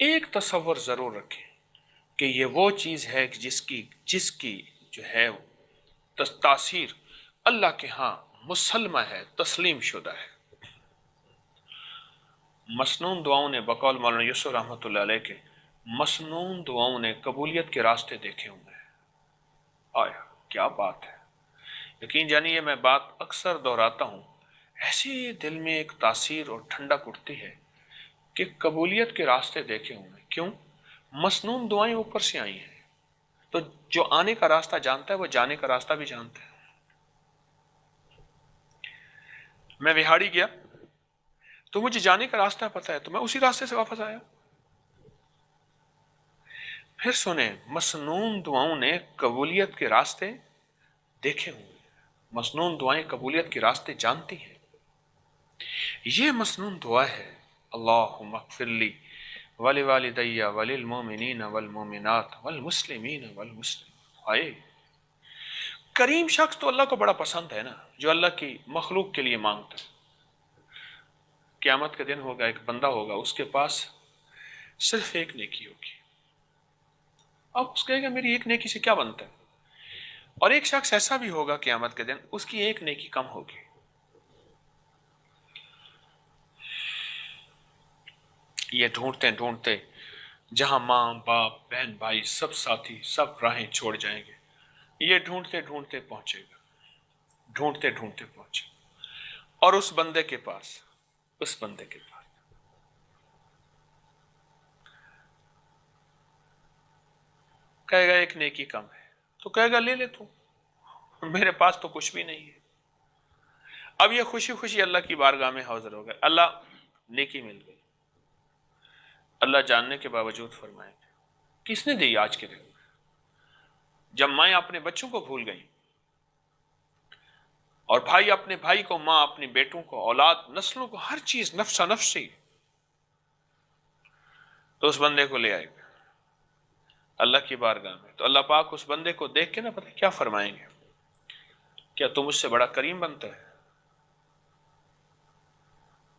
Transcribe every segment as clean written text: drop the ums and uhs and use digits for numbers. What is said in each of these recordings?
ایک تصور ضرور رکھیں کہ یہ وہ چیز ہے کہ جس کی جو ہے تاثیر اللہ کے ہاں مسلمہ ہے، تسلیم شدہ ہے۔ مسنون دعاؤں نے بقول مولانا یوسف رحمۃ اللہ علیہ کے مسنون دعاؤں نے قبولیت کے راستے دیکھے ہوئے ہیں۔ آیا کیا بات ہے! یقین جانیے میں بات اکثر دہراتا ہوں، ایسی دل میں ایک تاثیر اور ٹھنڈک اٹھتی ہے کہ قبولیت کے راستے دیکھے ہوئے ہیں۔ کیوں؟ مسنون دعائیں اوپر سے آئی ہیں، تو جو آنے کا راستہ جانتا ہے وہ جانے کا راستہ بھی جانتا ہے۔ میں وہاڑی گیا تو مجھے جانے کا راستہ پتہ ہے، تو میں اسی راستے سے واپس آیا۔ پھر سنیں، مسنون دعاؤں نے قبولیت کے راستے دیکھے ہوئے ہیں، مسنون دعائیں قبولیت کے راستے جانتی ہیں۔ یہ مسنون دعا ہے، اللہم اغفر لی ولوالدی وللمؤمنین والمؤمنات والمسلمین والمسلمات۔ آئے کریم شخص تو اللہ کو بڑا پسند ہے نا، جو اللہ کی مخلوق کے لیے مانگتا ہے۔ قیامت کے دن ہوگا، ایک بندہ ہوگا، اس کے پاس صرف ایک نیکی ہوگی۔ اب اس کہے گا میری ایک نیکی سے کیا بنتا ہے؟ اور ایک شخص ایسا بھی ہوگا قیامت کے دن، اس کی ایک نیکی کم ہوگی۔ یہ ڈھونڈتے ڈھونڈتے جہاں ماں باپ بہن بھائی سب ساتھی سب راہیں چھوڑ جائیں گے، یہ ڈھونڈتے ڈھونڈتے پہنچے گا، ڈھونڈتے ڈھونڈتے پہنچے گا، اور اس بندے کے پاس کہے گا ایک نیکی کم ہے، تو کہے گا لے لے تو، میرے پاس تو کچھ بھی نہیں ہے۔ اب یہ خوشی خوشی اللہ کی بارگاہ میں حاضر ہو گئے، اللہ نیکی مل گئی۔ اللہ جاننے کے باوجود فرمائیں گے کس نے دی آج کے دن؟ جب مائیں اپنے بچوں کو بھول گئیں، اور بھائی اپنے بھائی کو، ماں اپنے بیٹوں کو، اولاد نسلوں کو، ہر چیز نفسا نفسی، تو اس بندے کو لے آئے گا اللہ کی بارگاہ میں۔ تو اللہ پاک اس بندے کو دیکھ کے نہ پتہ کیا فرمائیں گے، کیا تو مجھ سے بڑا کریم بنتا ہے؟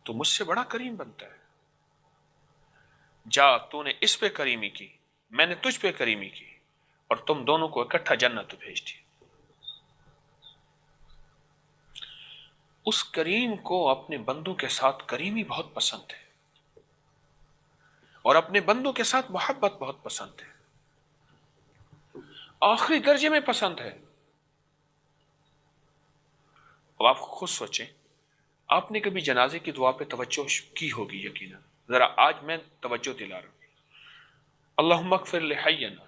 تو مجھ سے بڑا کریم بنتا ہے، جا تو نے اس پہ کریمی کی، میں نے تجھ پہ کریمی کی، اور تم دونوں کو اکٹھا جنت بھیج دی۔ اس کریم کو اپنے بندوں کے ساتھ کریمی بہت پسند ہے، اور اپنے بندوں کے ساتھ محبت بہت پسند ہے، آخری درجے میں پسند ہے۔ اب آپ خود سوچیں، آپ نے کبھی جنازے کی دعا پہ توجہ کی ہوگی یقینا، ذرا آج میں توجہ دلا رہا ہوں، اللہم اغفر لحینا،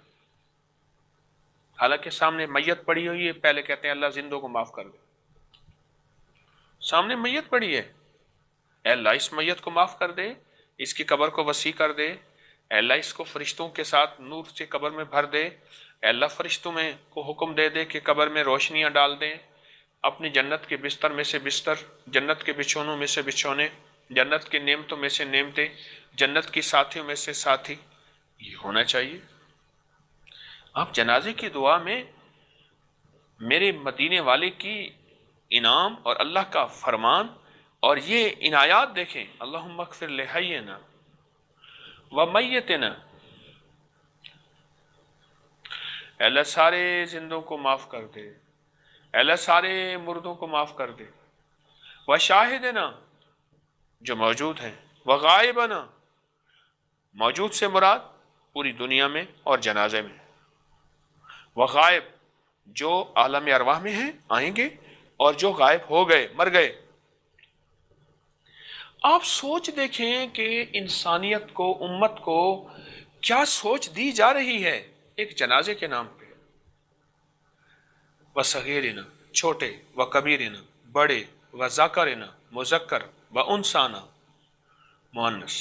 حالانکہ سامنے میت پڑی ہوئی ہے، پہلے کہتے ہیں اللہ زندوں کو معاف کر دے۔ سامنے میت پڑی ہے، اے اللہ اس میت کو معاف کر دے، اس کی قبر کو وسیع کر دے، اے اللہ اس کو فرشتوں کے ساتھ نور سے قبر میں بھر دے، اے اللہ فرشتوں میں کو حکم دے دے کہ قبر میں روشنیاں ڈال دیں، اپنی جنت کے بستر میں سے بستر، جنت کے بچھونوں میں سے بچھونے، جنت کی نعمتوں میں سے نعمتیں، جنت کی ساتھیوں میں سے ساتھی، یہ ہونا چاہیے۔ آپ جنازے کی دعا میں میرے مدینے والے کی انعام اور اللہ کا فرمان اور یہ عنایات دیکھیں، اللہم اغفر لحینا ومیتنا، اے اللہ سارے زندوں کو معاف کر دے، اے اللہ سارے مردوں کو معاف کر دے، وشاہدنا جو موجود ہیں، وغائبنا موجود سے مراد پوری دنیا میں اور جنازے میں، وغائب جو عالم ارواح میں ہیں آئیں گے، اور جو غائب ہو گئے مر گئے۔ آپ سوچ دیکھیں کہ انسانیت کو، امت کو کیا سوچ دی جا رہی ہے ایک جنازے کے نام پہ۔ وصغیرنا چھوٹے، وکبیرنا بڑے، وذکرنا مذکر، وانثانا مؤنث۔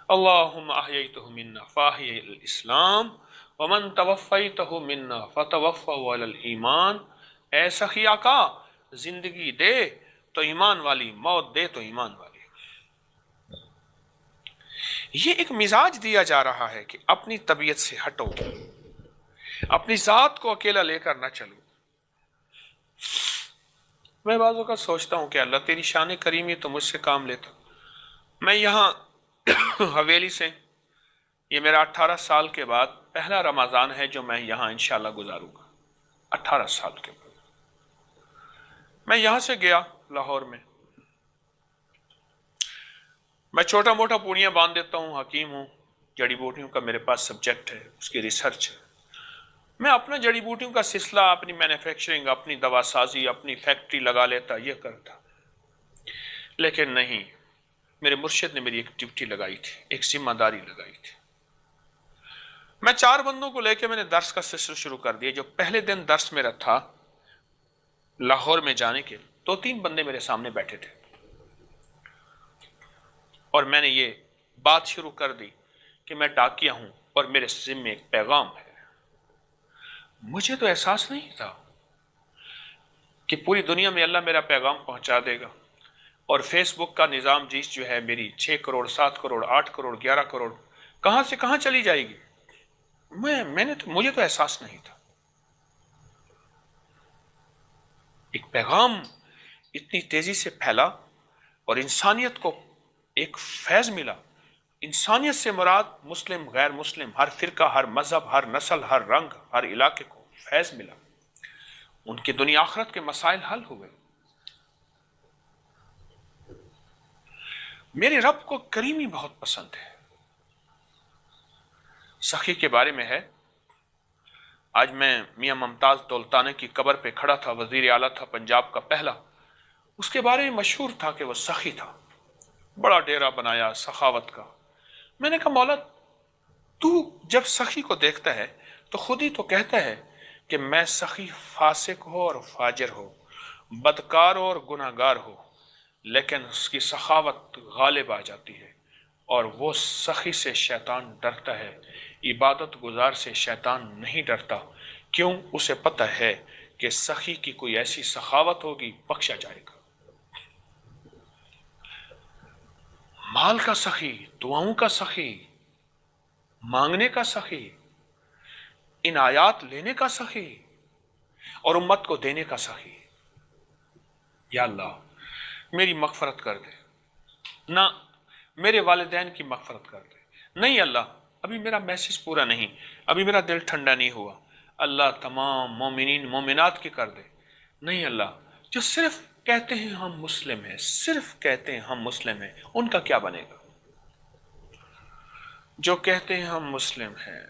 اللہم احییتہ منا فاحیی الاسلام ومن توفیتہ منا فتوفہ علی الایمان۔ اے سخی آقا زندگی دے تو ایمان والی، موت دے تو ایمان والی۔ یہ ایک مزاج دیا جا رہا ہے کہ اپنی طبیعت سے ہٹو، اپنی ذات کو اکیلا لے کر نہ چلو۔ میں بعض اوقات سوچتا ہوں کہ اللہ تیری شان کریمی تو مجھ سے کام لیتا، میں یہاں حویلی سے یہ میرا 18 سال کے بعد پہلا رمضان ہے جو میں یہاں انشاءاللہ گزاروں گا۔ 18 سال کے بعد میں یہاں سے گیا لاہور میں، میں چھوٹا موٹا پونیاں باندھ دیتا ہوں، حکیم ہوں، جڑی بوٹیوں کا میرے پاس سبجیکٹ ہے، اس کی ریسرچ ہے۔ میں اپنا جڑی بوٹیوں کا سلسلہ، اپنی مینوفیکچرنگ، اپنی دوا سازی، اپنی فیکٹری لگا لیتا، یہ کرتا، لیکن نہیں، میرے مرشد نے میری ایک ڈیوٹی لگائی تھی، ایک ذمہ داری لگائی تھی۔ میں 4 بندوں کو لے کے میں نے درس کا سلسلہ شروع کر دیا۔ جو پہلے دن درس میرا تھا لاہور میں جانے کے، 2-3 بندے میرے سامنے بیٹھے تھے، اور میں نے یہ بات شروع کر دی کہ میں ڈاکیہ ہوں اور میرے ذمے ایک پیغام ہے۔ مجھے تو احساس نہیں تھا کہ پوری دنیا میں اللہ میرا پیغام پہنچا دے گا، اور فیس بک کا نظام جیس جو ہے میری 6 کروڑ 7 کروڑ 8 کروڑ 11 کروڑ کہاں سے کہاں چلی جائے گی، مجھے تو احساس نہیں تھا۔ ایک پیغام اتنی تیزی سے پھیلا اور انسانیت کو ایک فیض ملا۔ انسانیت سے مراد مسلم، غیر مسلم، ہر فرقہ، ہر مذہب، ہر نسل، ہر رنگ، ہر علاقے کو فیض ملا، ان کی دنیا آخرت کے مسائل حل ہوئے۔ میرے رب کو کریمی بہت پسند ہے۔ سخی کے بارے میں ہے، آج میں میاں ممتاز دولتانے کی قبر پہ کھڑا تھا، وزیر اعلیٰ تھا پنجاب کا پہلا، اس کے بارے میں مشہور تھا کہ وہ سخی تھا، بڑا ڈیرا بنایا سخاوت کا۔ میں نے کہا مولا تو جب سخی کو دیکھتا ہے تو خود ہی تو کہتا ہے کہ میں سخی فاسق ہو اور فاجر ہو، بدکار ہو اور گناہگار ہو، لیکن اس کی سخاوت غالب آ جاتی ہے، اور وہ سخی سے شیطان ڈرتا ہے، عبادت گزار سے شیطان نہیں ڈرتا۔ کیوں؟ اسے پتہ ہے کہ سخی کی کوئی ایسی سخاوت ہوگی، بخشا جائے گا۔ مال کا سخی، دعاؤں کا سخی، مانگنے کا سخی، عنایات لینے کا سخی، اور امت کو دینے کا سخی۔ یا اللہ میری مغفرت کر دے، نہ میرے والدین کی مغفرت کر دے، نہیں اللہ ابھی میرا میسج پورا نہیں، ابھی میرا دل ٹھنڈا نہیں ہوا، اللہ تمام مومنین مومنات کی کر دے، نہیں اللہ جو صرف کہتے ہیں ہم مسلم ہیں، صرف کہتے ہیں ہم مسلم ہیں، ان کا کیا بنے گا؟ جو کہتے ہیں ہم مسلم ہیں